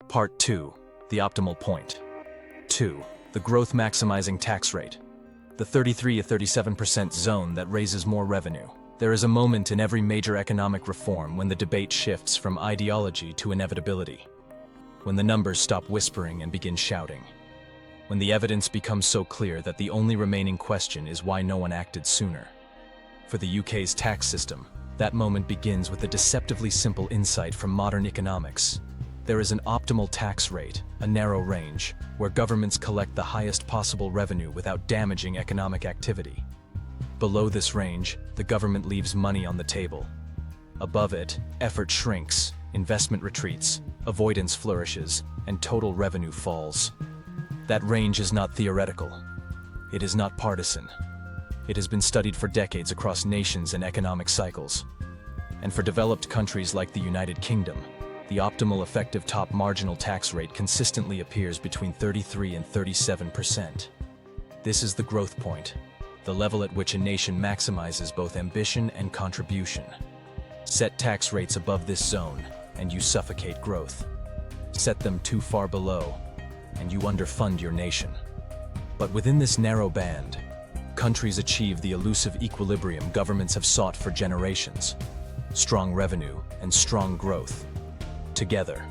Part 2. The optimal point. 2. The growth maximizing tax rate. The 33 to 37% zone that raises more revenue. There is a moment in every major economic reform when the debate shifts from ideology to inevitability. When the numbers stop whispering and begin shouting. When the evidence becomes so clear that the only remaining question is why no one acted sooner. For the UK's tax system, that moment begins with a deceptively simple insight from modern economics. There is an optimal tax rate, a narrow range, where governments collect the highest possible revenue without damaging economic activity. Below this range, the government leaves money on the table. Above it, effort shrinks, investment retreats, avoidance flourishes, and total revenue falls. That range is not theoretical. It is not partisan. It has been studied for decades across nations and economic cycles. And for developed countries like the United Kingdom, the optimal effective top marginal tax rate consistently appears between 33 and 37%. This is the growth point, the level at which a nation maximizes both ambition and contribution. Set tax rates above this zone, and you suffocate growth. Set them too far below, and you underfund your nation. But within this narrow band, countries achieve the elusive equilibrium governments have sought for generations: strong revenue and strong growth. Together.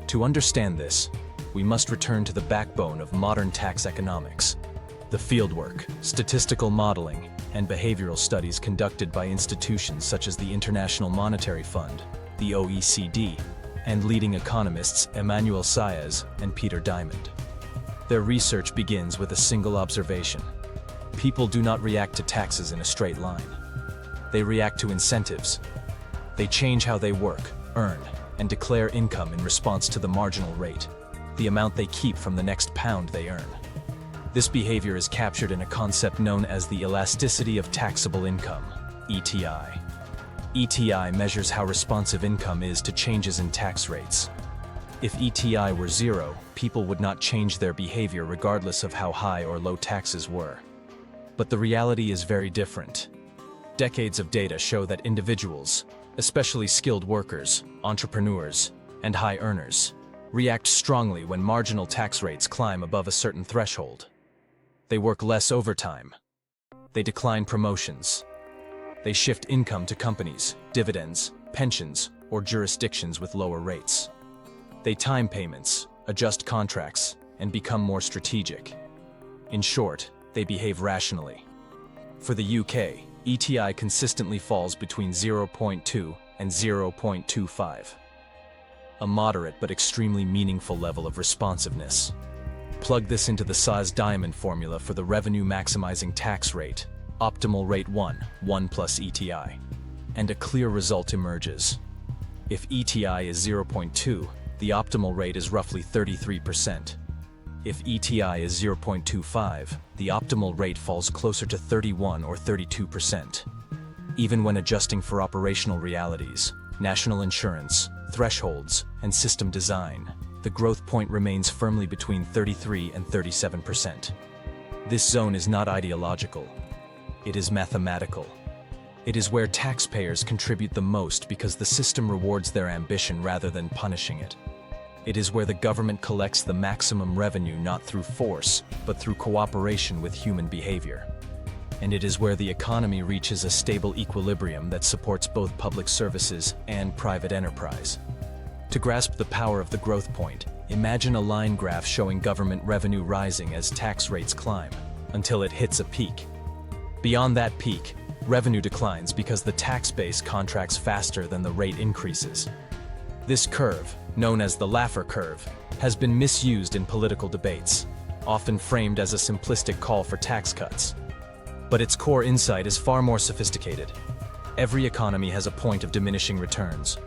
To understand this, we must return to the backbone of modern tax economics: the fieldwork, statistical modeling, and behavioral studies conducted by institutions such as the International Monetary Fund, the OECD, and leading economists Emmanuel Saez and Peter Diamond. Their research begins with a single observation: people do not react to taxes in a straight line. They react to incentives. They change how they work, earn, and declare income in response to the marginal rate, the amount they keep from the next pound they earn. This behavior is captured in a concept known as the elasticity of taxable income, ETI. ETI measures how responsive income is to changes in tax rates. If ETI were zero, people would not change their behavior regardless of how high or low taxes were. But the reality is very different. Decades of data show that individuals, especially skilled workers, entrepreneurs, and high earners, react strongly when marginal tax rates climb above a certain threshold. They work less overtime. They decline promotions. They shift income to companies, dividends, pensions, or jurisdictions with lower rates. They time payments, adjust contracts, and become more strategic. In short, they behave rationally. For the UK, ETI consistently falls between 0.2 and 0.25. A moderate but extremely meaningful level of responsiveness. Plug this into the Saez-Diamond formula for the revenue maximizing tax rate, optimal rate 1 plus ETI, and a clear result emerges. If ETI is 0.2, the optimal rate is roughly 33%. If ETI is 0.25, the optimal rate falls closer to 31 or 32%. Even when adjusting for operational realities, national insurance, thresholds, and system design, the growth point remains firmly between 33 and 37%. This zone is not ideological. It is mathematical. It is where taxpayers contribute the most because the system rewards their ambition rather than punishing it. It is where the government collects the maximum revenue not through force, but through cooperation with human behavior. And it is where the economy reaches a stable equilibrium that supports both public services and private enterprise. To grasp the power of the growth point, imagine a line graph showing government revenue rising as tax rates climb, until it hits a peak. Beyond that peak, revenue declines because the tax base contracts faster than the rate increases. This curve, known as the Laffer curve, has been misused in political debates, often framed as a simplistic call for tax cuts. But its core insight is far more sophisticated. Every economy has a point of diminishing returns.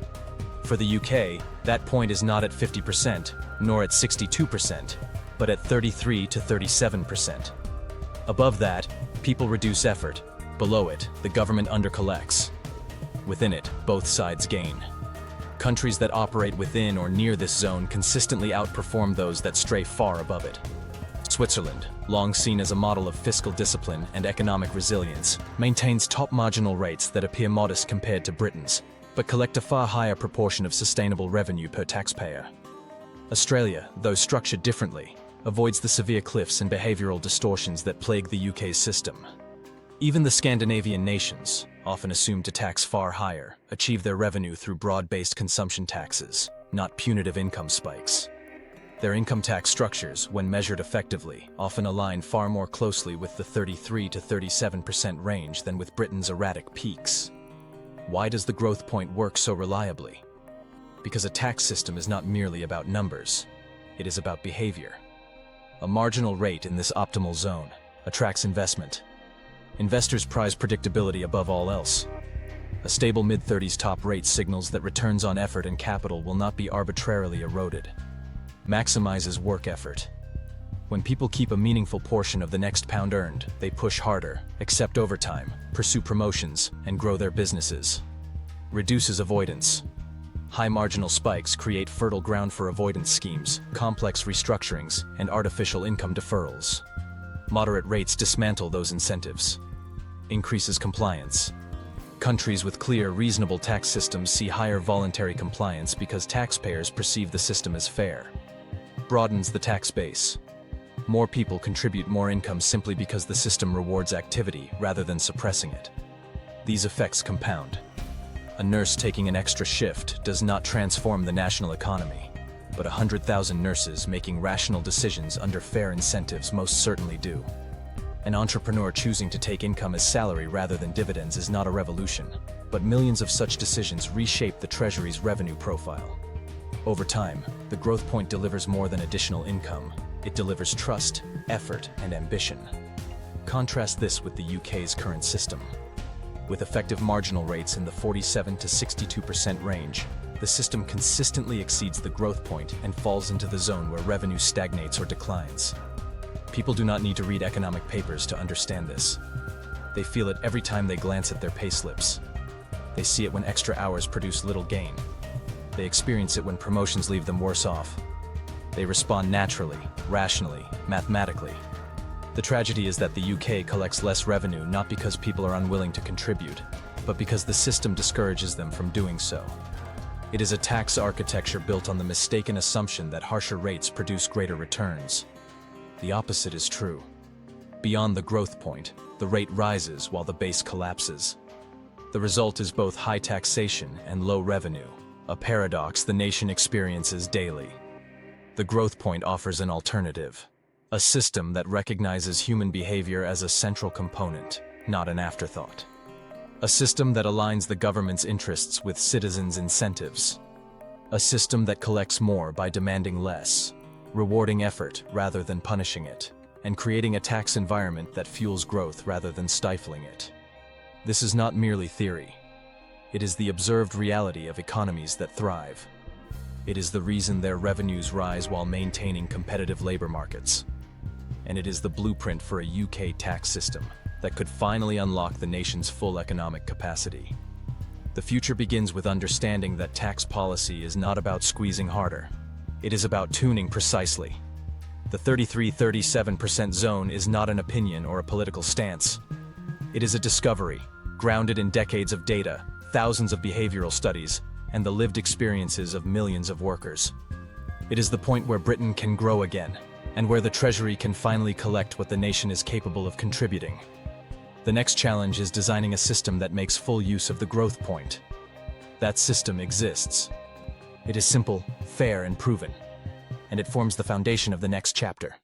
For the UK, that point is not at 50%, nor at 62%, but at 33 to 37%. Above that, people reduce effort. Below it, the government undercollects. Within it, both sides gain. Countries that operate within or near this zone consistently outperform those that stray far above it. Switzerland, long seen as a model of fiscal discipline and economic resilience, maintains top marginal rates that appear modest compared to Britain's, but collect a far higher proportion of sustainable revenue per taxpayer. Australia, though structured differently, avoids the severe cliffs and behavioral distortions that plague the UK's system. Even the Scandinavian nations, often assumed to tax far higher, achieve their revenue through broad-based consumption taxes, not punitive income spikes. Their income tax structures, when measured effectively, often align far more closely with the 33 to 37% range than with Britain's erratic peaks. Why does the growth point work so reliably? Because a tax system is not merely about numbers, it is about behavior. A marginal rate in this optimal zone attracts investment. Investors prize predictability above all else. A stable mid-30s top rate signals that returns on effort and capital will not be arbitrarily eroded. Maximizes work effort. When people keep a meaningful portion of the next pound earned, they push harder, accept overtime, pursue promotions, and grow their businesses. Reduces avoidance. High marginal spikes create fertile ground for avoidance schemes, complex restructurings, and artificial income deferrals. Moderate rates dismantle those incentives. Increases compliance. Countries with clear, reasonable tax systems see higher voluntary compliance because taxpayers perceive the system as fair. Broadens the tax base. More people contribute more income simply because the system rewards activity rather than suppressing it. These effects compound. A nurse taking an extra shift does not transform the national economy, but 100,000 nurses making rational decisions under fair incentives most certainly do. An entrepreneur choosing to take income as salary rather than dividends is not a revolution, but millions of such decisions reshape the Treasury's revenue profile. Over time, the growth point delivers more than additional income. It delivers trust, effort, and ambition. Contrast this with the UK's current system. With effective marginal rates in the 47 to 62% range, the system consistently exceeds the growth point and falls into the zone where revenue stagnates or declines. People do not need to read economic papers to understand this. They feel it every time they glance at their payslips. They see it when extra hours produce little gain. They experience it when promotions leave them worse off. They respond naturally, rationally, mathematically. The tragedy is that the UK collects less revenue not because people are unwilling to contribute, but because the system discourages them from doing so. It is a tax architecture built on the mistaken assumption that harsher rates produce greater returns. The opposite is true. Beyond the growth point, the rate rises while the base collapses. The result is both high taxation and low revenue, a paradox the nation experiences daily. The growth point offers an alternative, a system that recognizes human behavior as a central component, not an afterthought. A system that aligns the government's interests with citizens' incentives. A system that collects more by demanding less, rewarding effort rather than punishing it, and creating a tax environment that fuels growth rather than stifling it. This is not merely theory. It is the observed reality of economies that thrive. It is the reason their revenues rise while maintaining competitive labor markets. And it is the blueprint for a UK tax system that could finally unlock the nation's full economic capacity. The future begins with understanding that tax policy is not about squeezing harder. It is about tuning precisely. The 33-37% zone is not an opinion or a political stance. It is a discovery, grounded in decades of data, thousands of behavioral studies, and the lived experiences of millions of workers. It is the point where Britain can grow again, and where the Treasury can finally collect what the nation is capable of contributing. The next challenge is designing a system that makes full use of the growth point. That system exists. It is simple, fair, and proven, and it forms the foundation of the next chapter.